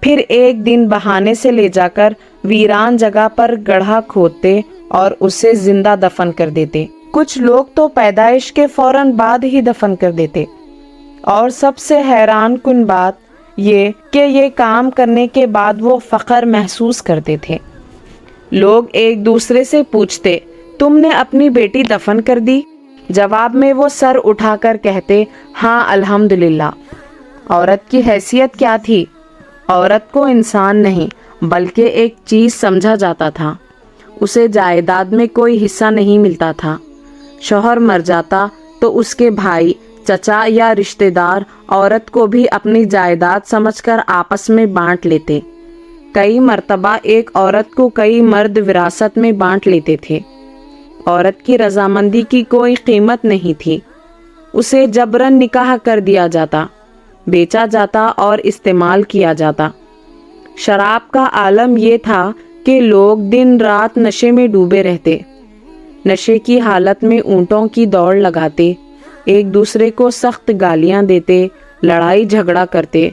پھر ایک دن بہانے سے لے جا کر ویران جگہ پر گڑھا کھودتے اور اسے زندہ دفن کر دیتے۔ کچھ لوگ تو پیدائش کے فوراً بعد ہی دفن کر دیتے، اور سب سے حیران کن بات یہ کہ یہ کام کرنے کے بعد وہ فخر محسوس کرتے تھے۔ لوگ ایک دوسرے سے پوچھتے، تم نے اپنی بیٹی دفن کر دی؟ جواب میں وہ سر اٹھا کر کہتے، ہاں الحمدللہ۔ عورت کی حیثیت کیا تھی؟ عورت کو انسان نہیں بلکہ ایک چیز سمجھا جاتا تھا۔ اسے جائیداد میں کوئی حصہ نہیں ملتا تھا۔ شوہر مر جاتا تو اس کے بھائی، چچا یا رشتہ دار عورت کو بھی اپنی جائیداد سمجھ کر آپس میں بانٹ لیتے۔ کئی مرتبہ ایک عورت کو کئی مرد وراثت میں بانٹ لیتے تھے۔ عورت کی رضامندی کی کوئی قیمت نہیں تھی۔ اسے جبراً نکاح کر دیا جاتا، بیچا جاتا اور استعمال کیا جاتا۔ شراب کا عالم یہ تھا کہ لوگ دن رات نشے میں ڈوبے رہتے، نشے کی حالت میں اونٹوں کی دوڑ لگاتے، ایک دوسرے کو سخت گالیاں دیتے، لڑائی جھگڑا کرتے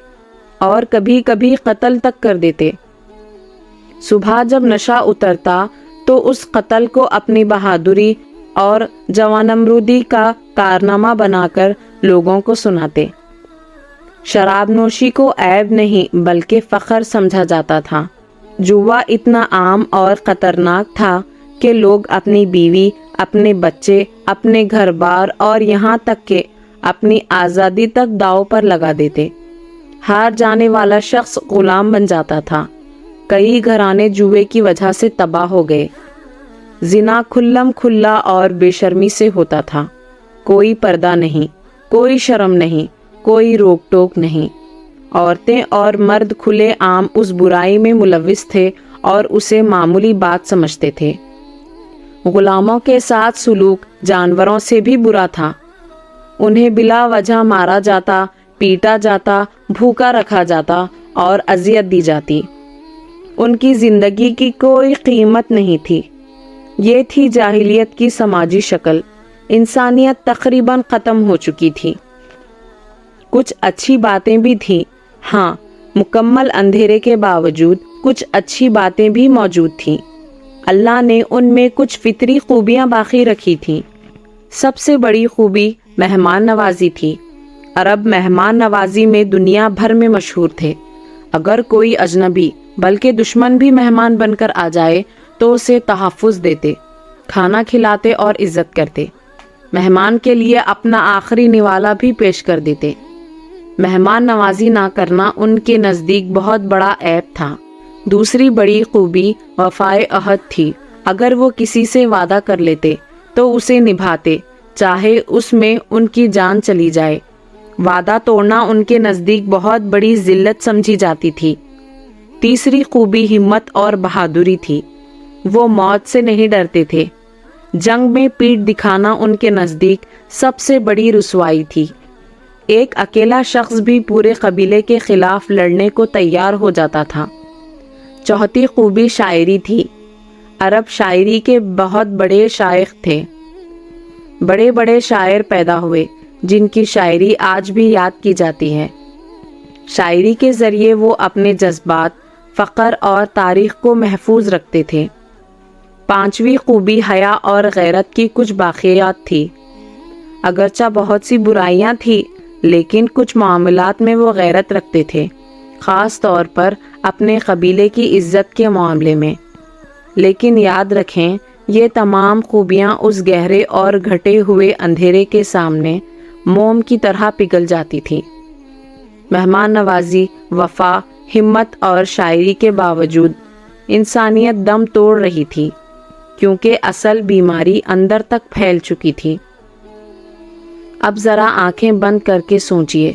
اور کبھی کبھی قتل تک کر دیتے۔ صبح جب نشہ اترتا تو اس قتل کو اپنی بہادری اور جوانمردی کا کارنامہ بنا کر لوگوں کو سناتے۔ شراب نوشی کو عیب نہیں بلکہ فخر سمجھا جاتا تھا۔ جوا اتنا عام اور خطرناک تھا کہ لوگ اپنی بیوی، اپنے بچے، اپنے گھر بار اور یہاں تک کہ اپنی آزادی تک داؤ پر لگا دیتے۔ ہار جانے والا شخص غلام بن جاتا تھا۔ کئی گھرانے جوئے کی وجہ سے تباہ ہو گئے۔ زنا کھلم کھلا اور بے شرمی سے ہوتا تھا۔ کوئی پردہ نہیں، کوئی شرم نہیں، کوئی روک ٹوک نہیں۔ عورتیں اور مرد کھلے عام اس برائی میں ملوث تھے اور اسے معمولی بات سمجھتے تھے۔ غلاموں کے ساتھ سلوک جانوروں سے بھی برا تھا۔ انہیں بلا وجہ مارا جاتا، پیٹا جاتا، بھوکا رکھا جاتا اور اذیت دی جاتی۔ ان کی زندگی کی کوئی قیمت نہیں تھی۔ یہ تھی جاہلیت کی سماجی شکل۔ انسانیت تقریباً ختم ہو چکی تھی۔ کچھ اچھی باتیں بھی تھیں، ہاں، مکمل اندھیرے کے باوجود کچھ اچھی باتیں بھی موجود تھیں۔ اللہ نے ان میں کچھ فطری خوبیاں باقی رکھی تھیں۔ سب سے بڑی خوبی مہمان نوازی تھی۔ عرب مہمان نوازی میں دنیا بھر میں مشہور تھے۔ اگر کوئی اجنبی بلکہ دشمن بھی مہمان بن کر آ جائے تو اسے تحفظ دیتے، کھانا کھلاتے اور عزت کرتے۔ مہمان کے لیے اپنا آخری نوالا بھی پیش کر دیتے۔ مہمان نوازی نہ کرنا ان کے نزدیک بہت بڑا عیب تھا۔ دوسری بڑی خوبی وفائے عہد تھی۔ اگر وہ کسی سے وعدہ کر لیتے تو اسے نبھاتے، چاہے اس میں ان کی جان چلی جائے۔ وعدہ توڑنا ان کے نزدیک بہت بڑی ذلت سمجھی جاتی تھی۔ تیسری خوبی ہمت اور بہادری تھی۔ وہ موت سے نہیں ڈرتے تھے۔ جنگ میں پیٹھ دکھانا ان کے نزدیک سب سے بڑی رسوائی تھی۔ ایک اکیلا شخص بھی پورے قبیلے کے خلاف لڑنے کو تیار ہو جاتا تھا۔ چوتھی خوبی شاعری تھی۔ عرب شاعری کے بہت بڑے شائخ تھے۔ بڑے بڑے شاعر پیدا ہوئے جن کی شاعری آج بھی یاد کی جاتی ہے۔ شاعری کے ذریعے وہ اپنے جذبات، فخر اور تاریخ کو محفوظ رکھتے تھے۔ پانچویں خوبی حیا اور غیرت کی کچھ باقیات تھی۔ اگرچہ بہت سی برائیاں تھیں لیکن کچھ معاملات میں وہ غیرت رکھتے تھے، خاص طور پر اپنے قبیلے کی عزت کے معاملے میں۔ لیکن یاد رکھیں، یہ تمام خوبیاں اس گہرے اور گھٹے ہوئے اندھیرے کے سامنے موم کی طرح پگھل جاتی تھی۔ مہمان نوازی، وفا، ہمت اور شاعری کے باوجود انسانیت دم توڑ رہی تھی، کیونکہ اصل بیماری اندر تک پھیل چکی تھی۔ اب ذرا آنکھیں بند کر کے سوچئے،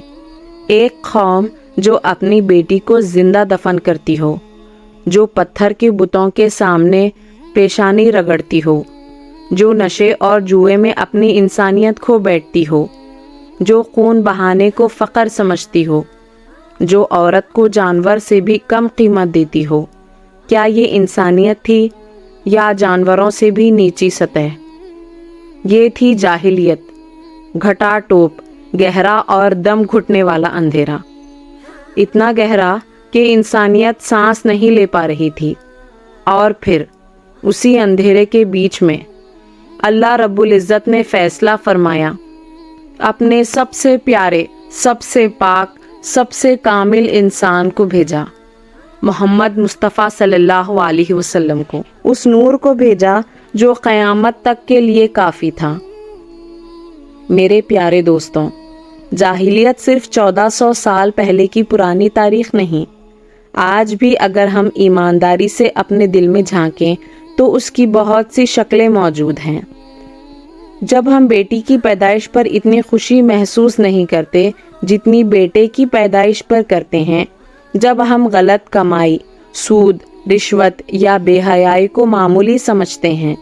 ایک قوم جو اپنی بیٹی کو زندہ دفن کرتی ہو، جو پتھر کے بتوں کے سامنے پیشانی رگڑتی ہو، جو نشے اور جوئے میں اپنی انسانیت کھو بیٹھتی ہو، جو خون بہانے کو فخر سمجھتی ہو، جو عورت کو جانور سے بھی کم قیمت دیتی ہو، کیا یہ انسانیت تھی یا جانوروں سے بھی نیچی سطح؟ یہ تھی جاہلیت، گھٹا ٹوپ، گہرا اور دم گھٹنے والا اندھیرا۔ اتنا گہرا کہ انسانیت سانس نہیں لے پا رہی تھی۔ اور پھر اسی اندھیرے کے بیچ میں اللہ رب العزت نے فیصلہ فرمایا، اپنے سب سے پیارے، سب سے پاک، سب سے کامل انسان کو بھیجا، محمد مصطفیٰ صلی اللہ علیہ وسلم کو، اس نور کو بھیجا جو قیامت تک کے لیے کافی تھا۔ میرے پیارے دوستوں، جاہلیت صرف 1400 سال پہلے کی پرانی تاریخ نہیں، آج بھی اگر ہم ایمانداری سے اپنے دل میں جھانکیں تو اس کی بہت سی شکلیں موجود ہیں۔ جب ہم بیٹی کی پیدائش پر اتنی خوشی محسوس نہیں کرتے جتنی بیٹے کی پیدائش پر کرتے ہیں، جب ہم غلط کمائی، سود، رشوت یا بے حیائی کو معمولی سمجھتے ہیں،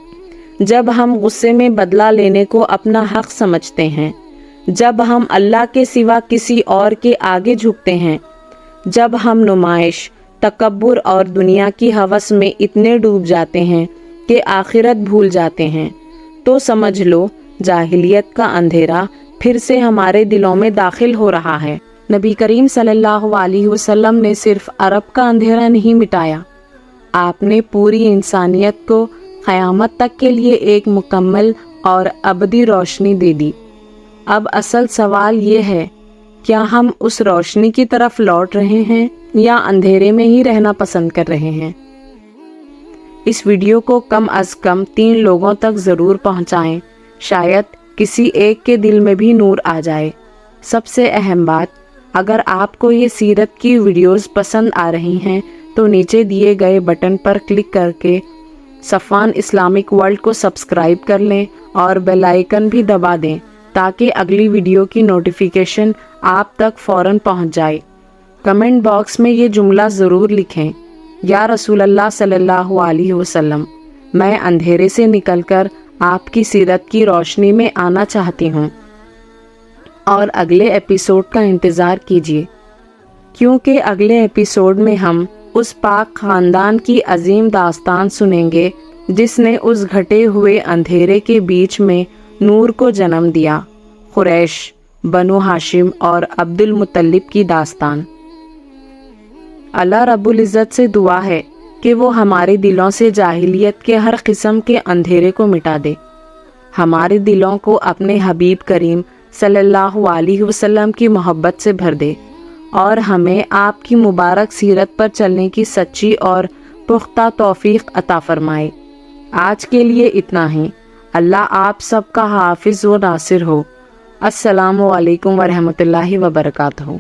جب ہم غصے میں بدلہ لینے کو اپنا حق سمجھتے ہیں، جب ہم اللہ کے سوا کسی اور کے آگے جھکتے ہیں، جب ہم نمائش، تکبر اور دنیا کی ہوس میں اتنے ڈوب جاتے ہیں کہ آخرت بھول جاتے ہیں، تو سمجھ لو جاہلیت کا اندھیرا پھر سے ہمارے دلوں میں داخل ہو رہا ہے۔ نبی کریم صلی اللہ علیہ وسلم نے صرف عرب کا اندھیرا نہیں مٹایا، آپ نے پوری انسانیت کو قیامت تک کے لیے ایک مکمل اور ابدی روشنی دے دی۔ اب اصل سوال یہ ہے، کیا ہم اس روشنی کی طرف لوٹ رہے ہیں یا اندھیرے میں ہی رہنا پسند کر رہے ہیں؟ اس ویڈیو کو کم از کم 3 لوگوں تک ضرور پہنچائیں، شاید کسی ایک کے دل میں بھی نور آ جائے۔ سب سے اہم بات، اگر آپ کو یہ سیرت کی ویڈیوز پسند آ رہی ہیں تو نیچے دیے گئے بٹن پر کلک کر کے صفوان اسلامک ورلڈ کو سبسکرائب کر لیں اور بیل آئیکن بھی دبا دیں تاکہ اگلی ویڈیو کی نوٹیفیکیشن آپ تک فوراً پہنچ جائے۔ کمنٹ باکس میں یہ جملہ ضرور لکھیں، یا رسول اللہ صلی اللہ علیہ وسلم، میں اندھیرے سے نکل کر آپ کی سیرت کی روشنی میں آنا چاہتی ہوں۔ اور اگلے ایپیسوڈ کا انتظار کیجیے، کیونکہ اگلے ایپیسوڈ میں ہم اس پاک خاندان کی عظیم داستان سنیں گے جس نے اس گھٹے ہوئے اندھیرے کے بیچ میں نور کو جنم دیا، قریش، بنو ہاشم اور عبد المطلب کی داستان۔ اللہ رب العزت سے دعا ہے کہ وہ ہمارے دلوں سے جاہلیت کے ہر قسم کے اندھیرے کو مٹا دے، ہمارے دلوں کو اپنے حبیب کریم صلی اللہ علیہ وسلم کی محبت سے بھر دے، اور ہمیں آپ کی مبارک سیرت پر چلنے کی سچی اور پختہ توفیق عطا فرمائے۔ آج کے لیے اتنا ہی۔ اللہ آپ سب کا حافظ و ناصر ہو۔ السلام علیکم ورحمۃ اللہ وبرکاتہ۔